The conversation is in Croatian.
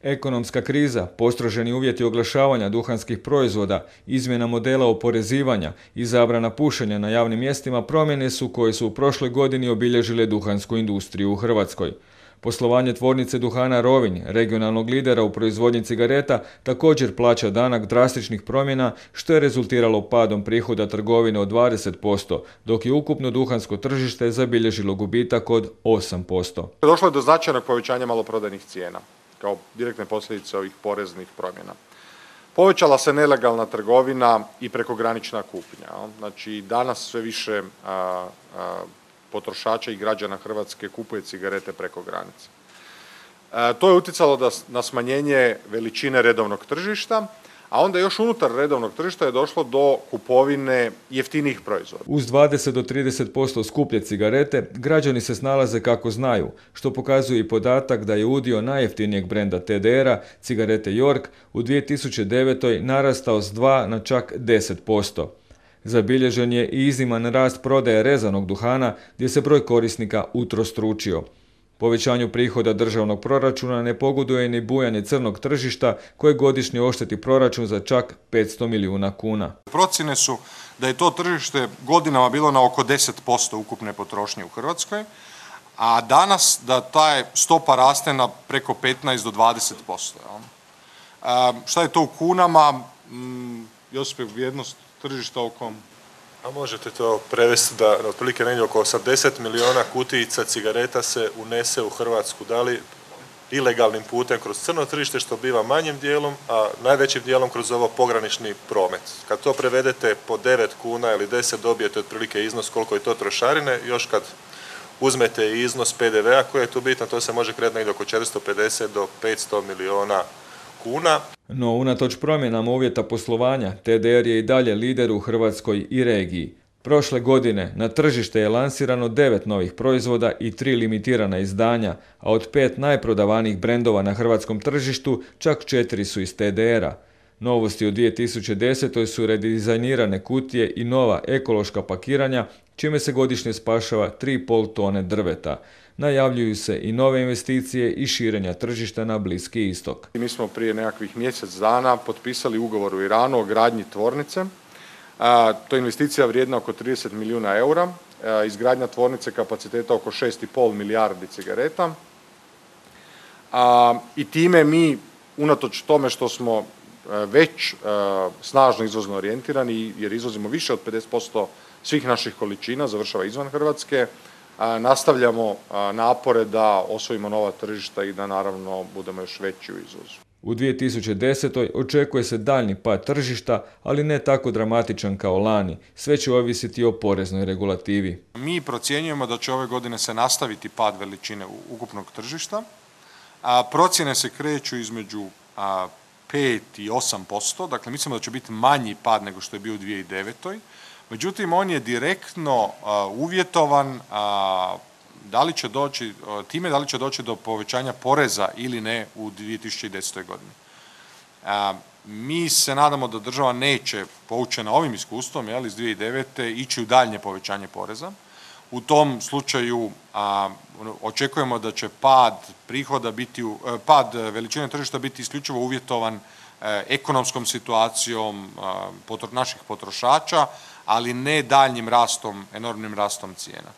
Ekonomska kriza, postroženi uvjeti oglašavanja duhanskih proizvoda, izmjena modela oporezivanja i zabrana pušenja na javnim mjestima promjene su koje su u prošloj godini obilježile duhansku industriju u Hrvatskoj. Poslovanje tvornice duhana Rovinj, regionalnog lidera u proizvodnji cigareta, također plaća danak drastičnih promjena, što je rezultiralo padom prihoda trgovine od 20%, dok je ukupno duhansko tržište zabilježilo gubitak od 8%. Došlo je do značajnog povećanja maloprodajnih cijena kao direktne posljedice ovih poreznih promjena. Povećala se nelegalna trgovina i prekogranična kupnja. Znači, danas sve više potrošača i građana Hrvatske kupuje cigarete preko granice. To je utjecalo na smanjenje veličine redovnog tržišta, a onda još unutar redovnog tržišta je došlo do kupovine jeftinijih proizvoda. Uz 20 do 30% skuplje cigarete, građani se snalaze kako znaju, što pokazuje i podatak da je udio najjeftinijeg brenda TDR-a, cigarete York, u 2009. narastao s 2 na čak 10%. Zabilježen je i izniman rast prodaje rezanog duhana, gdje se broj korisnika utrostručio. Povećanju prihoda državnog proračuna ne pogoduje ni bujanje crnog tržišta koje godišnje ošteti proračun za čak 500 milijuna kuna. Procjene su da je to tržište godinama bilo na oko 10% ukupne potrošnje u Hrvatskoj, a danas da ta stopa raste na preko 15 do 20%. Šta je to u kunama? Josipe, vrijednost tržišta oko... A možete to prevesti da otprilike negdje oko 80 milijuna kutijica cigareta se unese u Hrvatsku, da li ilegalnim putem kroz crno tržište, što biva manjim dijelom, a najvećim dijelom kroz ovo pogranični promet. Kad to prevedete po 9 kuna ili 10 dobijete otprilike iznos koliko je to trošarine, još kad uzmete i iznos PDV-a koji je tu bitan, to se može kretati negdje oko 450 do 500 milijuna kuna. No, unatoč promjenama uvjeta poslovanja, TDR je i dalje lider u Hrvatskoj i regiji. Prošle godine na tržište je lansirano 9 novih proizvoda i 3 limitirana izdanja, a od 5 najprodavanijih brendova na hrvatskom tržištu čak 4 su iz TDR-a. Novosti u 2010. su redizajnirane kutije i nova ekološka pakiranja, čime se godišnje spašava 3,5 tone drveta. Najavljuju se i nove investicije i širenja tržišta na Bliski istok. Mi smo prije nekakvih mjesec dana potpisali ugovor u Iranu o gradnji tvornice. To je investicija vrijedna oko 30 milijuna eura, izgradnja tvornice kapaciteta oko 6,5 milijardi cigareta. I time mi, unatoč tome što smo već snažno izvozno orijentirani, jer izvozimo više od 50% svih naših količina, završava izvan Hrvatske, nastavljamo napore da osvojimo nova tržišta i da naravno budemo još veći u izvozu. U 2010. očekuje se daljnji pad tržišta, ali ne tako dramatičan kao lani. Sve će ovisiti o poreznoj regulativi. Mi procjenjujemo da će ove godine se nastaviti pad veličine ukupnog tržišta. Procjene se kreću između 5 i 8%, dakle mislimo da će biti manji pad nego što je bio u 2009. Međutim, on je direktno uvjetovan da li će doći do povećanja poreza ili ne u 2010. godini. Mi se nadamo da država neće, poučena ovim iskustvom iz 2009. ići u daljnje povećanje poreza. U tom slučaju očekujemo da će pad veličine tržišta biti isključivo uvjetovan ekonomskom situacijom naših potrošača, ali ne daljnjim rastom, enormnim rastom cijena.